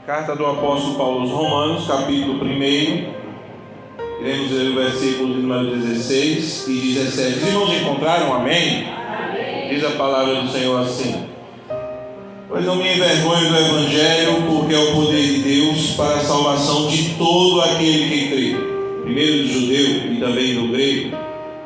Carta do apóstolo Paulo aos Romanos, capítulo 1. Iremos ler o versículo de número 16 e 17. Os irmãos encontraram? Amém? Amém. Diz a palavra do Senhor assim: pois não me envergonho do Evangelho, porque é o poder de Deus para a salvação de todo aquele que crê, primeiro do judeu e também do grego,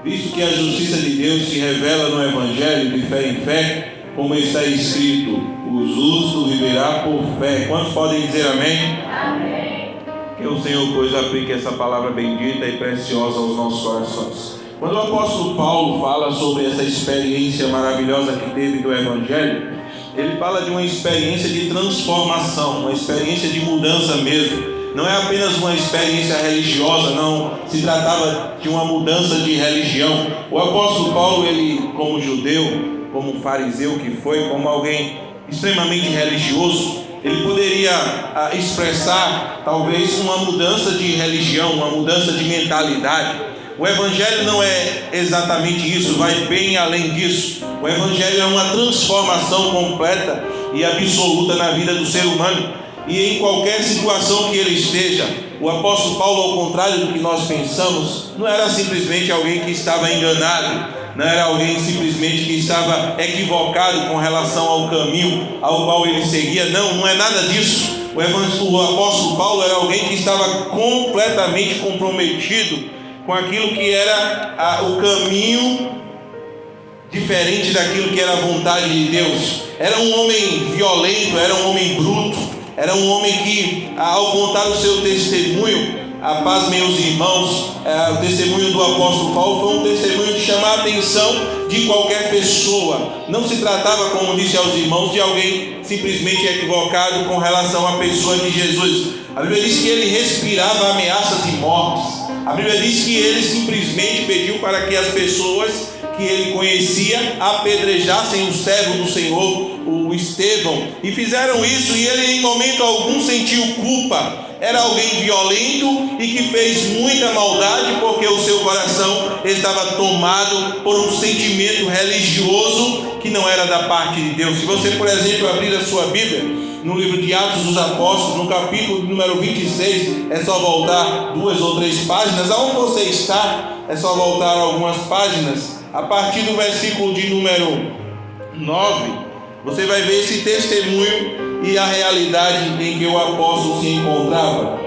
visto que a justiça de Deus se revela no Evangelho de fé em fé, como está escrito: o justo viverá por fé. Quantos podem dizer amém? Amém. Que o Senhor, pois, aplique essa palavra bendita e preciosa aos nossos corações. Quando o apóstolo Paulo fala sobre essa experiência maravilhosa que teve do Evangelho, ele fala de uma experiência de transformação, uma experiência de mudança mesmo. Não é apenas uma experiência religiosa, não se tratava de uma mudança de religião. O apóstolo Paulo, ele, como judeu, como fariseu que foi, como alguém extremamente religioso, ele poderia expressar talvez uma mudança de religião, uma mudança de mentalidade. O Evangelho não é exatamente isso, vai bem além disso. O Evangelho é uma transformação completa e absoluta na vida do ser humano. E em qualquer situação que ele esteja, o apóstolo Paulo, ao contrário do que nós pensamos, não era simplesmente alguém que estava enganado, não era alguém simplesmente que estava equivocado com relação ao caminho ao qual ele seguia. Não é nada disso. O apóstolo Paulo era alguém que estava completamente comprometido com aquilo que era o caminho diferente daquilo que era a vontade de Deus. Era um homem violento, era um homem bruto, era um homem que, ao contar o seu testemunho, a paz, meus irmãos, o testemunho do apóstolo Paulo foi um testemunho de chamar a atenção de qualquer pessoa. Não se tratava, como disse aos irmãos, de alguém simplesmente equivocado com relação à pessoa de Jesus. A Bíblia diz que ele respirava ameaças de mortes. A Bíblia diz que ele simplesmente pediu para que as pessoas que ele conhecia apedrejassem o servo do Senhor, o Estevão, e fizeram isso, e ele em momento algum sentiu culpa. Era alguém violento e que fez muita maldade, porque o seu coração estava tomado por um sentimento religioso que não era da parte de Deus. Se você, por exemplo, abrir a sua Bíblia no livro de Atos dos Apóstolos, no capítulo número 26, é só voltar 2 ou 3 páginas. Aonde você está, é só voltar algumas páginas. A partir do versículo de número 9, você vai ver esse testemunho e a realidade em que o apóstolo se encontrava.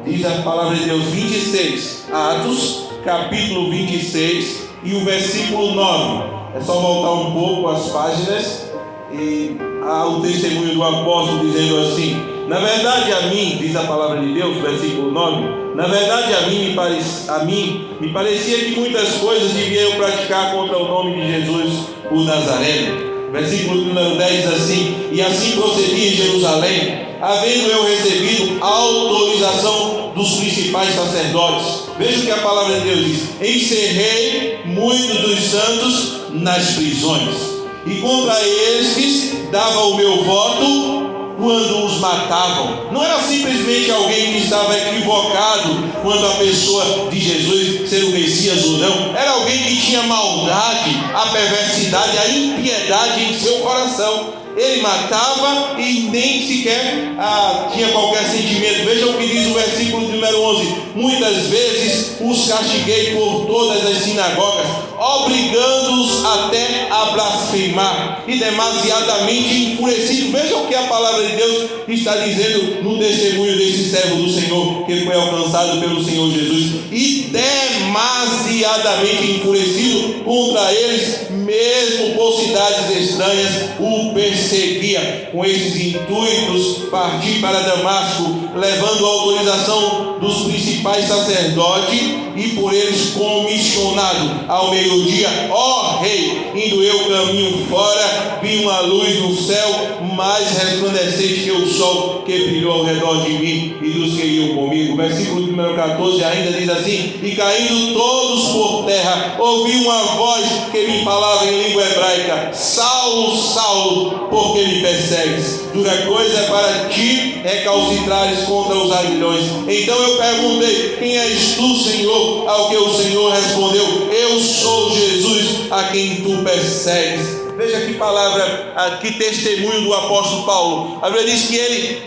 Diz a palavra de Deus, 26, Atos, capítulo 26 e o versículo 9. É só voltar um pouco as páginas e há o testemunho do apóstolo dizendo assim: na verdade a mim, diz a palavra de Deus, versículo 9, na verdade a mim me parecia que muitas coisas devia eu praticar contra o nome de Jesus, o Nazareno. Versículo número 10 assim: e assim procedi em Jerusalém, havendo eu recebido autorização dos principais sacerdotes. Veja o que a palavra de Deus diz: encerrei muitos dos santos nas prisões, e contra estes dava o meu voto quando os matavam. Não era simplesmente alguém que estava equivocado quando a pessoa de Jesus ser o Messias ou não. Era alguém que tinha maldade, a perversidade, a impiedade em seu coração. Ele matava e nem sequer tinha qualquer sentimento. Veja o que diz o versículo número 11: muitas vezes os castiguei por todas as sinagogas, obrigando-os até a blasfemar, e demasiadamente enfurecido. Veja o que a palavra de Deus está dizendo no testemunho desse servo do Senhor, que foi alcançado pelo Senhor Jesus. E demasiadamente enfurecido contra eles, mesmo por cidades estranhas, o perseguia. Com esses intuitos, parti para Damasco, levando a autorização dos principais sacerdotes, e por eles comissionado. Ao meio-dia, ó rei, indo eu caminho fora, vi uma luz no céu, mais resplandecente que o sol, que brilhou ao redor de mim e dos que iam comigo. Versículo número 14 ainda diz assim: e caindo todos por terra, ouvi uma voz que me falava em língua hebraica: Saulo, Saulo, por que me persegues? Dura coisa é para ti recalcitrares contra os aguilhões. Então eu perguntei: quem és tu, Senhor? Ao que o Senhor respondeu: eu sou Jesus, a quem tu persegues. Veja que palavra, que testemunho do apóstolo Paulo. A Bíblia diz que ele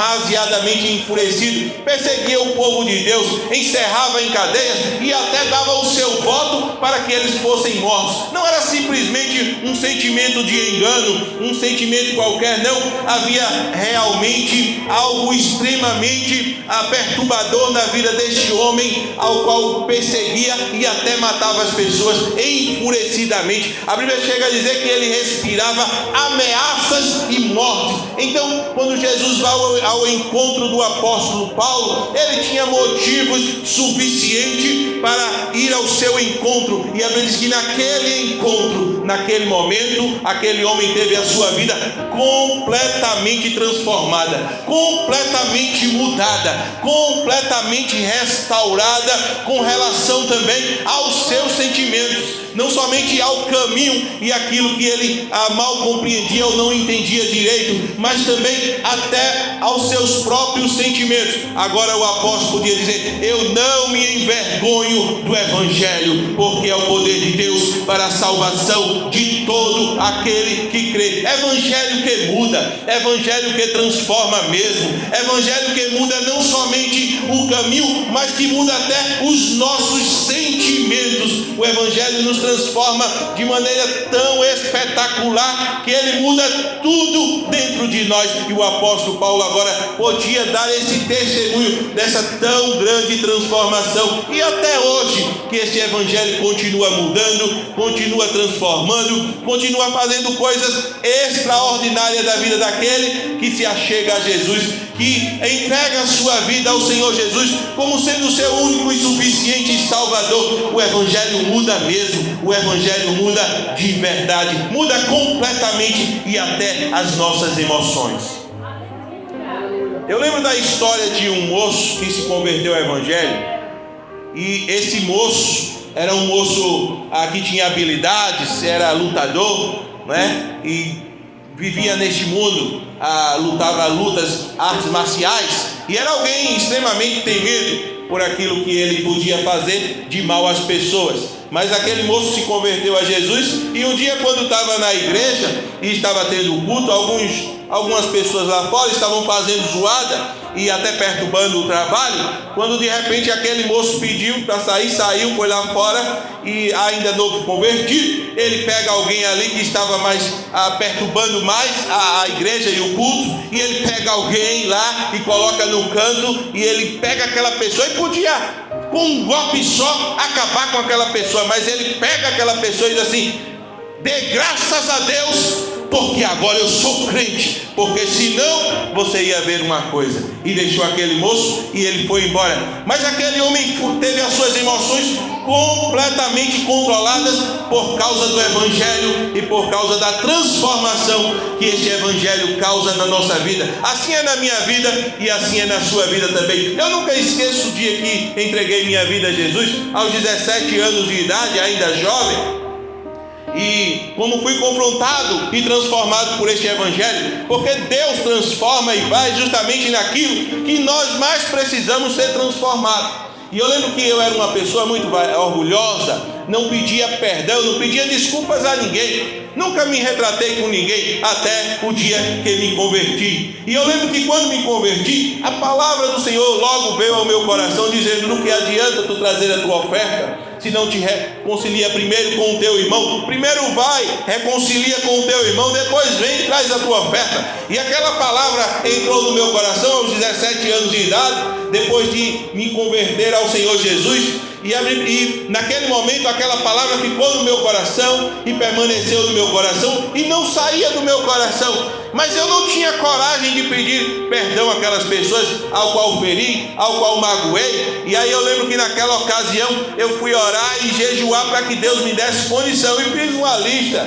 demasiadamente enfurecido, perseguia o povo de Deus, encerrava em cadeias e até dava o seu voto para que eles fossem mortos. Não era simplesmente um sentimento de engano, um sentimento qualquer, não. Havia realmente algo extremamente perturbador na vida deste homem, ao qual perseguia e até matava as pessoas enfurecidamente. A Bíblia chega a dizer que ele respirava ameaças e mortes. Então, quando Jesus vai ao encontro do apóstolo Paulo, ele tinha motivos suficientes para ir ao seu encontro. E a Bíblia diz que naquele encontro, naquele momento, aquele homem teve a sua vida completamente transformada, completamente mudada, completamente restaurada, com relação também aos seus sentimentos, não somente ao caminho e aquilo que ele mal compreendia ou não entendia direito, mas também até aos seus próprios sentimentos. Agora o apóstolo podia dizer: eu não me envergonho do Evangelho, porque é o poder de Deus para a salvação de todo aquele que crê. Evangelho que muda, evangelho que transforma mesmo, evangelho que muda não somente o caminho, mas que muda até os nossos sentimentos. O evangelho nos transforma de maneira tão espetacular que ele muda tudo dentro de nós. E o apóstolo Paulo agora podia dar esse testemunho dessa tão grande transformação. E até hoje que esse evangelho continua mudando, continua transformando, continua fazendo coisas extraordinárias da vida daquele que se achega a Jesus, que entrega a sua vida ao Senhor Jesus como sendo o seu único e suficiente Salvador. O evangelho muda mesmo, o evangelho muda de verdade, muda completamente e até as nossas emoções. Eu lembro da história de um moço que se converteu ao evangelho, e esse moço era um moço que tinha habilidades, era lutador, né? E vivia neste mundo, lutava artes marciais, e era alguém extremamente temido por aquilo que ele podia fazer de mal às pessoas. Mas aquele moço se converteu a Jesus, e um dia, quando estava na igreja e estava tendo culto, algumas pessoas lá fora estavam fazendo zoada e até perturbando o trabalho, quando de repente aquele moço pediu para sair, saiu, foi lá fora, e ainda novo convertido, ele pega alguém ali que estava mais perturbando mais a igreja e o culto, e ele pega alguém lá e coloca no canto, e ele pega aquela pessoa, e podia com um golpe só acabar com aquela pessoa, mas ele pega aquela pessoa e diz assim: dê graças a Deus, porque agora eu sou crente, porque senão você ia ver uma coisa. E deixou aquele moço e ele foi embora. Mas aquele homem teve as suas emoções completamente controladas por causa do evangelho e por causa da transformação que este evangelho causa na nossa vida. Assim é na minha vida e assim é na sua vida também. Eu nunca esqueço o dia que entreguei minha vida a Jesus, aos 17 anos de idade, ainda jovem. E como fui confrontado e transformado por este evangelho, porque Deus transforma e vai justamente naquilo que nós mais precisamos ser transformados. E eu lembro que eu era uma pessoa muito orgulhosa, não pedia perdão, não pedia desculpas a ninguém, nunca me retratei com ninguém, até o dia que me converti. E eu lembro que quando me converti, a palavra do Senhor logo veio ao meu coração, dizendo: não que adianta tu trazer a tua oferta, se não te reconcilia primeiro com o teu irmão. Primeiro vai, reconcilia com o teu irmão, depois vem e traz a tua oferta. E aquela palavra entrou no meu coração aos 17 anos de idade, depois de me converter ao Senhor Jesus. E naquele momento aquela palavra ficou no meu coração e permaneceu no meu coração e não saía do meu coração. Mas eu não tinha coragem de pedir perdão àquelas pessoas ao qual feri, ao qual magoei. E aí eu lembro que naquela ocasião eu fui orar e jejuar para que Deus me desse condição, e fiz uma lista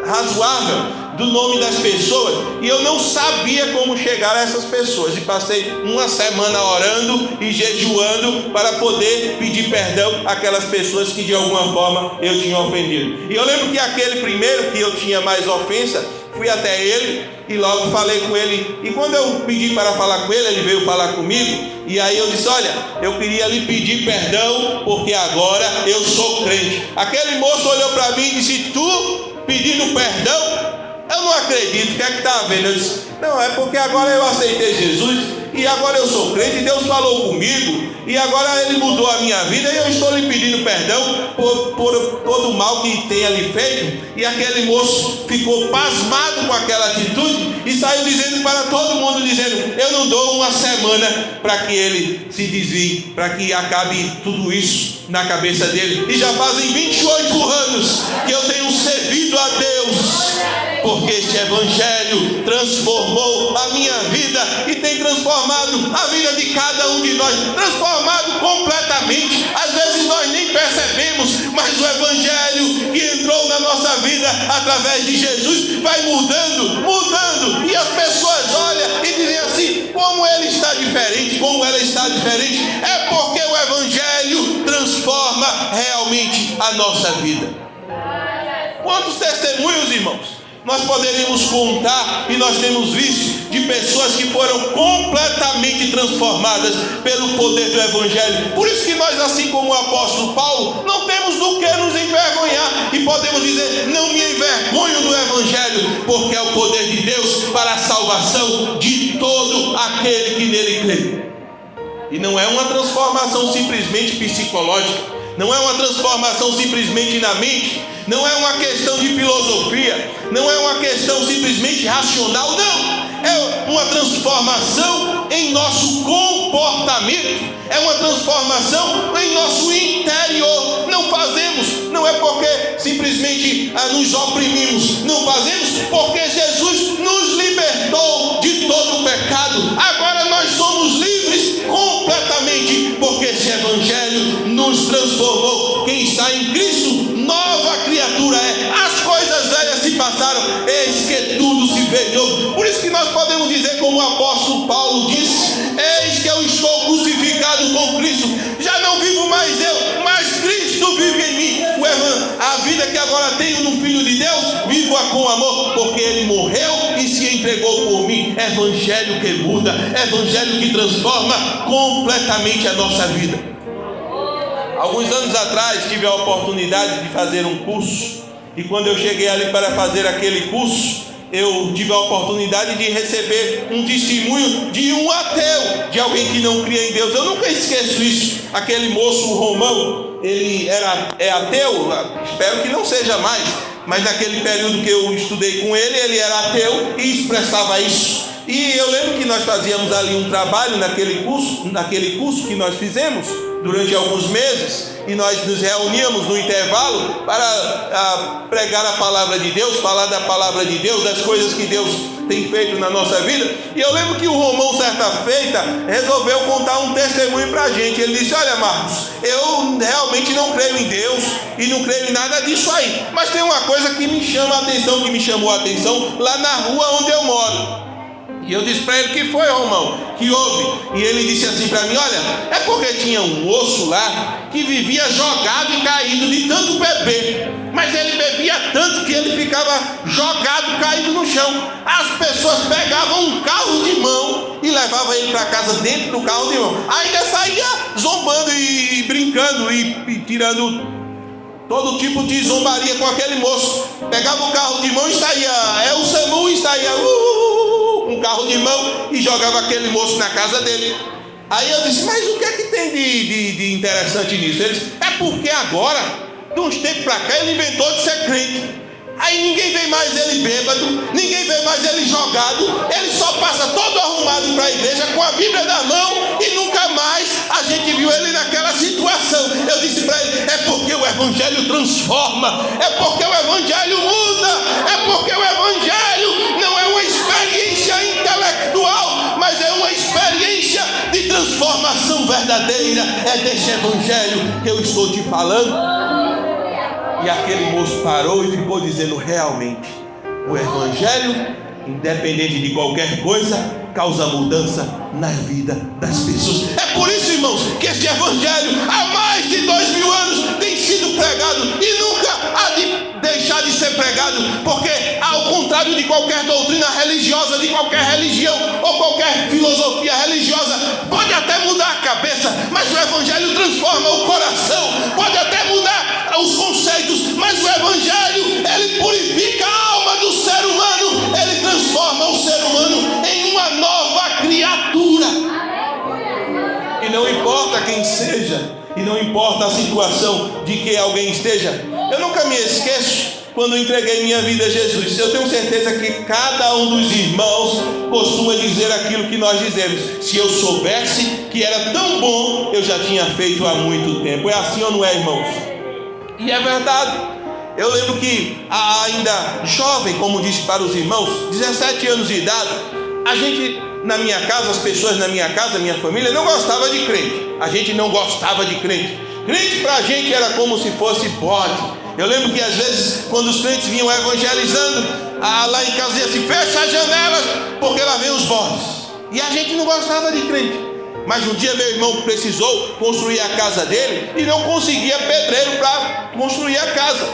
razoável do nome das pessoas, e eu não sabia como chegar a essas pessoas, e passei uma semana orando e jejuando para poder pedir perdão àquelas pessoas que de alguma forma eu tinha ofendido. E eu lembro que aquele primeiro que eu tinha mais ofensa, fui até ele e logo falei com ele, e quando eu pedi para falar com ele, ele veio falar comigo, e aí eu disse: olha, eu queria lhe pedir perdão, porque agora eu sou crente. Aquele moço olhou para mim e disse: tu pedindo perdão? eu não acredito, o que é que está havendo? Eu disse, não, é porque agora eu aceitei Jesus, e agora eu sou crente, e Deus falou comigo, e agora Ele mudou a minha vida, e eu estou lhe pedindo perdão por todo o mal que tenha lhe feito. E aquele moço ficou pasmado com aquela atitude, e saiu dizendo para todo mundo, dizendo, eu não dou uma semana para que ele se desvie, para que acabe tudo isso na cabeça dele. E já fazem 28 anos que eu tenho servido a Deus, porque este evangelho transformou a minha vida e tem transformado a vida de cada um de nós, transformado completamente. Às vezes nós nem percebemos, mas o evangelho que entrou na nossa vida através de Jesus vai mudando, e as pessoas olham e dizem assim, como ele está diferente, como ela está diferente. É porque o evangelho transforma realmente a nossa vida. Quantos testemunhos, irmãos, nós poderíamos contar, e nós temos visto, de pessoas que foram completamente transformadas pelo poder do evangelho. Por isso que nós, assim como o apóstolo Paulo, não temos do que nos envergonhar, e podemos dizer, não me envergonho do evangelho, porque é o poder de Deus para a salvação de todo aquele que nele crê. E não é uma transformação simplesmente psicológica, não é uma transformação simplesmente na mente, não é uma questão de filosofia, não é uma questão simplesmente racional, não. É uma transformação em nosso comportamento, é uma transformação em nosso interior. Não fazemos, não é porque simplesmente nos oprimimos, não fazemos porque Jesus nos libertou de todo o pecado. Agora nós somos livres completamente, porque esse evangelho nos transformou. Quem está em Cristo, nova criatura é. As coisas velhas se passaram, eis que tudo se fez novo. Por isso que nós podemos dizer, como o apóstolo Paulo disse, eis que eu estou crucificado com Cristo, já não vivo mais eu, mas Cristo vive em mim. A vida que agora tenho no Filho de Deus, vivo-a com amor, porque Ele morreu e se entregou por mim. Evangelho que muda, evangelho que transforma completamente a nossa vida. Alguns anos atrás tive a oportunidade de fazer um curso, e quando eu cheguei ali para fazer aquele curso, eu tive a oportunidade de receber um testemunho de um ateu, de alguém que não cria em Deus. Eu nunca esqueço isso. Aquele moço Romão, ele é ateu, espero que não seja mais, mas naquele período que eu estudei com ele, ele era ateu e expressava isso. E eu lembro que nós fazíamos ali um trabalho naquele curso que nós fizemos durante alguns meses, e nós nos reuníamos no intervalo para pregar a palavra de Deus, falar da palavra de Deus, das coisas que Deus tem feito na nossa vida. E eu lembro que o Romão, certa feita, resolveu contar um testemunho para a gente. Ele disse, olha, Marcos, eu realmente não creio em Deus e não creio em nada disso aí, mas tem uma coisa que me chama a atenção, que me chamou a atenção lá na rua onde eu moro. E eu disse para ele, que foi, Romão? Que houve? E ele disse assim para mim, olha, é porque tinha um moço lá que vivia jogado e caído de tanto beber. Mas ele bebia tanto que ele ficava jogado, caído no chão. As pessoas pegavam um carro de mão e levavam ele para casa dentro do carro de mão. Ainda saía zombando e brincando e tirando todo tipo de zombaria com aquele moço. Pegava o carro de mão e saía o SAMU e saía um carro de mão e jogava aquele moço na casa dele. Aí eu disse, mas o que é que tem de interessante nisso? Ele disse, é porque agora, de uns tempos para cá, ele inventou de ser crente. Aí ninguém vê mais ele bêbado, ninguém vê mais ele jogado, ele só passa todo arrumado para a igreja com a Bíblia na mão, e nunca mais a gente viu ele naquela situação. Eu disse para ele, é porque o evangelho transforma, é porque o evangelho muda, é porque o evangelho não é uma experiência intelectual, mas é uma experiência de transformação verdadeira. É desse evangelho que eu estou te falando. E aquele moço parou e ficou dizendo, realmente, o evangelho, independente de qualquer coisa, causa mudança na vida das pessoas. É por isso, irmãos, que esse evangelho há mais de 2000 anos tem sido pregado e nunca há de deixar de ser pregado, porque ao contrário de qualquer doutrina religiosa, de qualquer religião ou qualquer filosofia religiosa, pode até mudar a cabeça, mas o evangelho transforma o coração. Pode até mudar os conceitos, mas o evangelho, ele purifica a alma do ser humano quem seja, e não importa a situação de que alguém esteja. Eu nunca me esqueço quando entreguei minha vida a Jesus. Eu tenho certeza que cada um dos irmãos costuma dizer aquilo que nós dizemos: se eu soubesse que era tão bom, eu já tinha feito há muito tempo. É assim ou não é, irmãos? E é verdade. Eu lembro que ainda jovem, como disse para os irmãos, 17 anos de idade, a gente, na minha casa, as pessoas na minha casa, minha família, não gostava de crente. A gente não gostava de crente. Crente para a gente era como se fosse bode. Eu lembro que às vezes, quando os crentes vinham evangelizando, lá em casa dizia assim: fecha as janelas, porque lá vem os bodes. E a gente não gostava de crente. Mas um dia meu irmão precisou construir a casa dele e não conseguia pedreiro para construir a casa.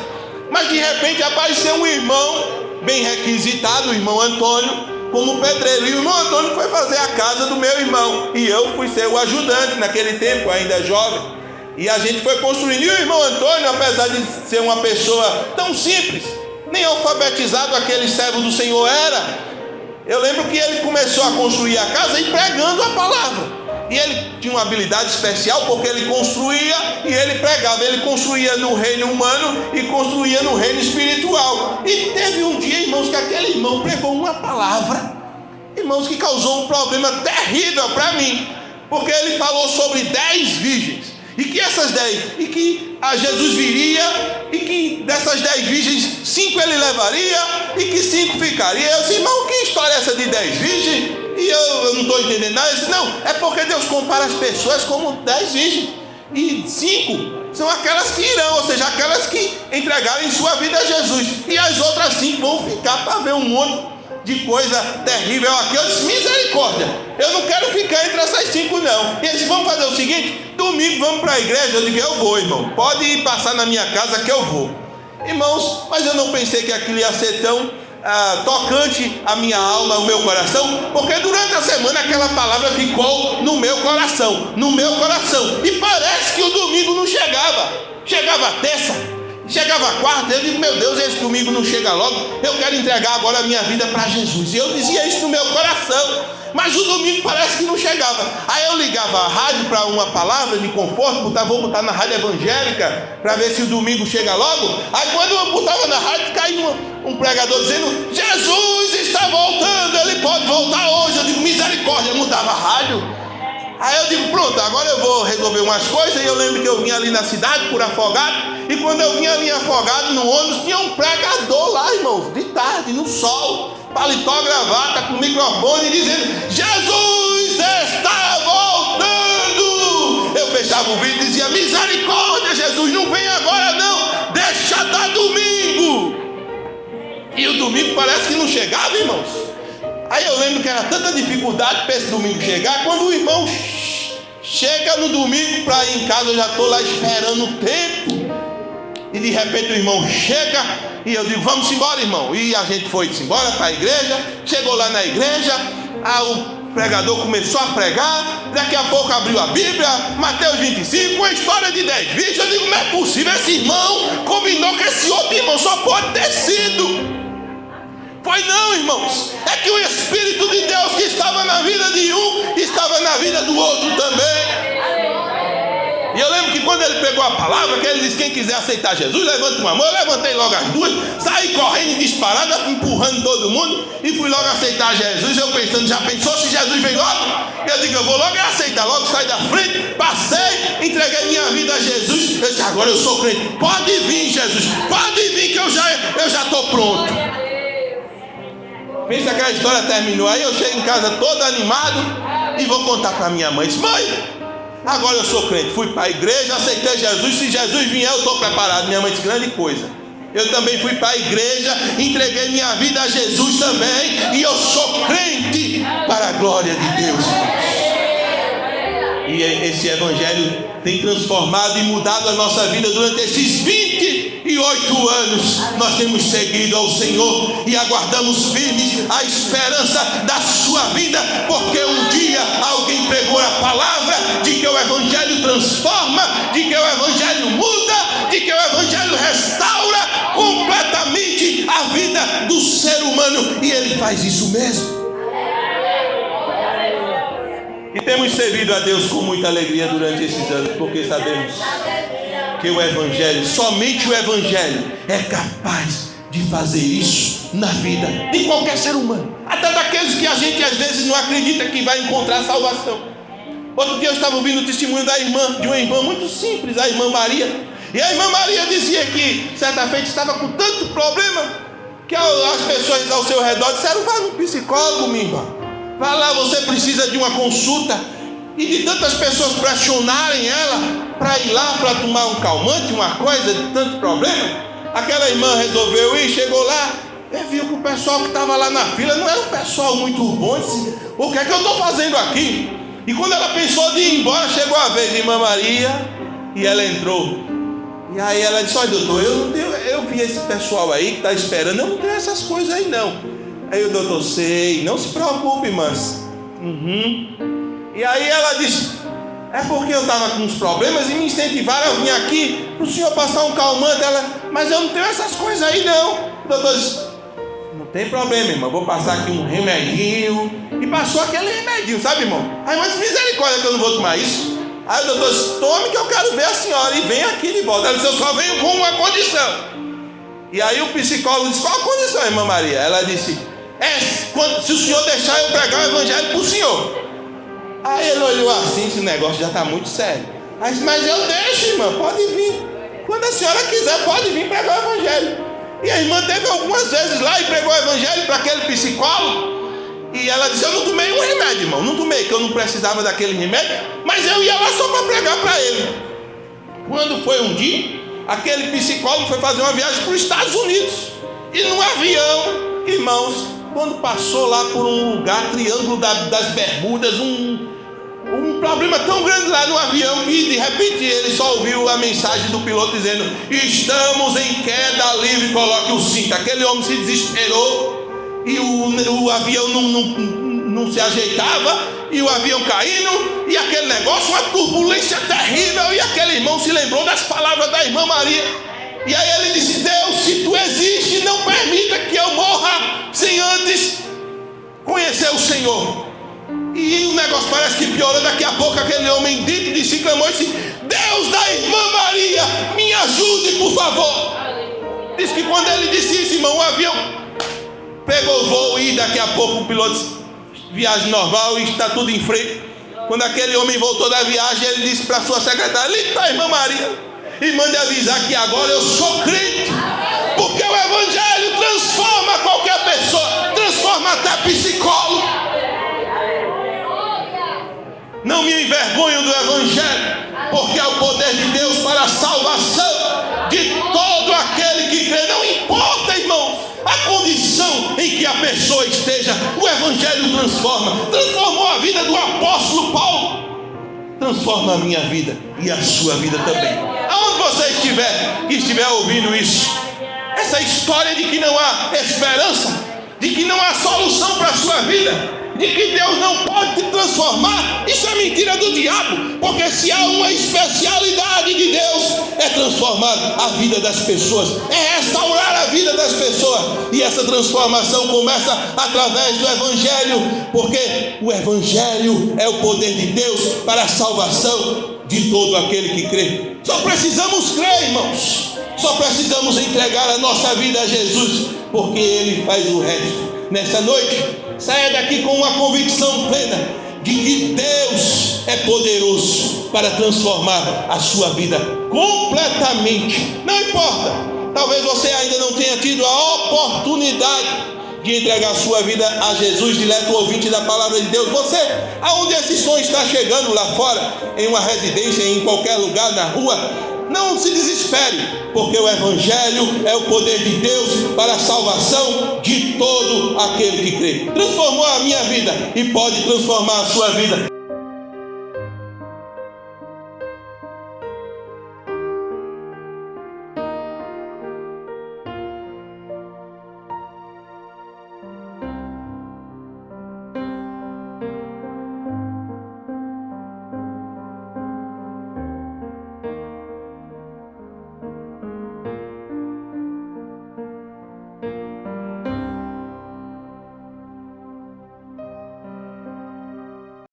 Mas de repente apareceu um irmão bem requisitado, o irmão Antônio, como pedreiro. E o irmão Antônio foi fazer a casa do meu irmão, e eu fui ser o ajudante naquele tempo, ainda jovem. E a gente foi construindo. E o irmão Antônio, apesar de ser uma pessoa tão simples, nem alfabetizado aquele servo do Senhor era, eu lembro que ele começou a construir a casa e pregando a palavra. E ele tinha uma habilidade especial, porque ele construía e ele pregava. Ele construía no reino humano e construía no reino espiritual. E teve um dia, irmãos, que aquele irmão pregou uma palavra, irmãos, que causou um problema terrível para mim. Porque ele falou sobre 10 virgens, e que essas 10, e que a Jesus viria, e que dessas 10 virgens, 5 ele levaria, e que 5 ficaria. Eu disse: irmão, que história é essa de 10 virgens? E eu não estou entendendo nada. Eu disse: não, é porque Deus compara as pessoas como 10 virgens, e 5 são aquelas que irão, ou seja, aquelas que entregarem sua vida a Jesus, e as outras 5 vão ficar para ver um monte de coisa terrível aqui. Eu disse: misericórdia, eu não quero ficar entre essas 5 não. E eles: vamos fazer o seguinte, domingo vamos para a igreja. Eu digo: eu vou, irmão, pode ir passar na minha casa que eu vou. Irmãos, mas eu não pensei que aquilo ia ser tão tocante a minha alma, o meu coração, porque durante a semana aquela palavra ficou no meu coração, e parece que o domingo não chegava. Chegava a terça, chegava a quarta, eu digo: meu Deus, esse domingo não chega logo, eu quero entregar agora a minha vida para Jesus. E eu dizia isso no meu coração, mas o domingo parece que não chegava. Aí eu ligava a rádio para uma palavra de conforto, vou botar na rádio evangélica para ver se o domingo chega logo. Aí quando eu botava na rádio, caiu um pregador dizendo: Jesus está voltando, ele pode voltar hoje. Eu digo: misericórdia, mudava a rádio. Aí eu digo: pronto, agora eu vou resolver umas coisas. E eu lembro que eu vinha ali na cidade por Afogado, e quando eu vinha ali em Afogado no ônibus, tinha um pregador lá, irmãos, de tarde, no sol, paletó, gravata, com microfone, dizendo: Jesus está voltando. Eu fechava o vídeo e dizia: misericórdia, Jesus, não vem agora não, deixa dar domingo. E o domingo parece que não chegava, irmãos. Aí eu lembro que era tanta dificuldade para esse domingo chegar. Quando o irmão chega no domingo para ir em casa, eu já estou lá esperando o tempo. E de repente o irmão chega e eu digo: vamos embora, irmão. E a gente foi embora para a igreja. Chegou lá na igreja, o pregador começou a pregar. Daqui a pouco abriu a Bíblia, Mateus 25, uma história de 10 virgens. Eu digo: não é possível, esse irmão combinou com esse outro irmão, só pode ter sido. Foi não, irmãos, é que o Espírito de Deus que estava na vida de um, estava na vida do outro também. E eu lembro que quando ele pegou a palavra, que ele disse: quem quiser aceitar Jesus, levante uma mão. Eu levantei logo as duas, saí correndo disparada, empurrando todo mundo, e fui logo aceitar Jesus. Eu pensando: já pensou se Jesus vem logo? Eu digo: eu vou logo aceitar, logo saí da frente, passei, entreguei minha vida a Jesus. Eu disse: agora eu sou crente, pode vir, Jesus, pode vir, que eu já estou pronto. Pensa que a história terminou. Aí eu chego em casa todo animado e vou contar para minha mãe. Disse: mãe, agora eu sou crente, fui para a igreja, aceitei Jesus, se Jesus vier eu estou preparado. Minha mãe disse: grande coisa. Eu também fui para a igreja, entreguei minha vida a Jesus também, e eu sou crente para a glória de Deus. E esse evangelho tem transformado e mudado a nossa vida durante esses 28 anos. Nós temos seguido ao Senhor e aguardamos firmes a esperança da sua vida, porque um dia alguém pregou a palavra de que o evangelho transforma, de que o evangelho muda, de que o evangelho restaura completamente a vida do ser humano, e ele faz isso mesmo. E temos servido a Deus com muita alegria durante esses anos, porque sabemos que o Evangelho, somente o Evangelho é capaz de fazer isso na vida de qualquer ser humano, até daqueles que a gente às vezes não acredita que vai encontrar salvação. Outro dia eu estava ouvindo o testemunho de uma irmã muito simples, a irmã Maria. E a irmã Maria dizia que certa feita estava com tanto problema que as pessoas ao seu redor disseram: vá no psicólogo, minha irmã, vá lá, você precisa de uma consulta. E de tantas pessoas pressionarem ela para ir lá para tomar um calmante, uma coisa, de tanto problema, aquela irmã resolveu ir, chegou lá, e viu que o pessoal que estava lá na fila não era um pessoal muito bom. Disse: o que é que eu estou fazendo aqui? E quando ela pensou de ir embora, chegou a vez de irmã Maria, e ela entrou. E aí ela disse: olha, doutor, eu vi esse pessoal aí que está esperando, eu não tenho essas coisas aí não. Aí o doutor: sei, não se preocupe, mas E aí ela disse: é porque eu estava com uns problemas e me incentivaram a vir aqui para o senhor passar um calmante. Ela: mas eu não tenho essas coisas aí não. O doutor disse: não tem problema, irmão, vou passar aqui um remedinho. E passou aquele remedinho, sabe, irmão? Aí, mas misericórdia que eu não vou tomar isso. Aí o doutor disse: tome que eu quero ver a senhora e vem aqui de volta. Ela disse: eu só venho com uma condição. E aí o psicólogo disse: qual a condição, irmã Maria? Ela disse: se o senhor deixar eu pregar o evangelho para o senhor. Aí ele olhou assim: esse negócio já está muito sério. Aí disse: mas eu deixo, irmã, pode vir. Quando a senhora quiser, pode vir pregar o evangelho. E a irmã teve algumas vezes lá e pregou o evangelho para aquele psicólogo. E ela disse: eu não tomei um remédio, irmão, não tomei, que eu não precisava daquele remédio, mas eu ia lá só para pregar para ele. Quando foi um dia, aquele psicólogo foi fazer uma viagem para os Estados Unidos. E num avião, irmãos, quando passou lá por um lugar, Triângulo das Bermudas, um problema tão grande lá no avião, que de repente ele só ouviu a mensagem do piloto dizendo: estamos em queda livre, coloque o cinto. Aquele homem se desesperou e o avião não se ajeitava, e o avião caindo, e aquele negócio, uma turbulência terrível. E aquele irmão se lembrou das palavras da irmã Maria, e aí ele disse: Deus, se tu existe, não permita que eu morra sem antes conhecer o Senhor. E o negócio parece que piorou. Daqui a pouco aquele homem dito de si clamou e disse: Deus da irmã Maria, me ajude, por favor. Diz que quando ele disse isso, irmão, o avião pegou o voo e daqui a pouco o piloto disse: viagem normal, e está tudo em frente. Quando aquele homem voltou da viagem, ele disse para sua secretária: liga para a irmã Maria e mande avisar que agora eu sou crente, porque o evangelho transforma qualquer pessoa, transforma até psicólogo. Não me envergonho do evangelho, porque é o poder de Deus para a salvação de todo aquele que crê. Não importa, irmãos, a condição em que a pessoa esteja, o evangelho transformou a vida do apóstolo Paulo, transforma a minha vida e a sua vida também. Aonde você estiver ouvindo isso, essa história de que não há esperança, de que não há solução para a sua vida, de que Deus não pode te transformar, isso é mentira do diabo. Porque se há uma especialidade de Deus, é transformar a vida das pessoas, é restaurar a vida das pessoas. E essa transformação começa através do evangelho, porque o evangelho é o poder de Deus para a salvação de todo aquele que crê. Só precisamos crer, irmãos. Só precisamos entregar a nossa vida a Jesus, porque Ele faz o resto. Nesta noite, saia daqui com uma convicção plena de que Deus é poderoso para transformar a sua vida completamente. Não importa, talvez você ainda não tenha tido a oportunidade de entregar a sua vida a Jesus, dileto ouvinte da palavra de Deus. Você, aonde esse som está chegando lá fora, em uma residência, em qualquer lugar, na rua, não se desespere, porque o evangelho é o poder de Deus para a salvação de todo aquele que crê. Transformou a minha vida e pode transformar a sua vida.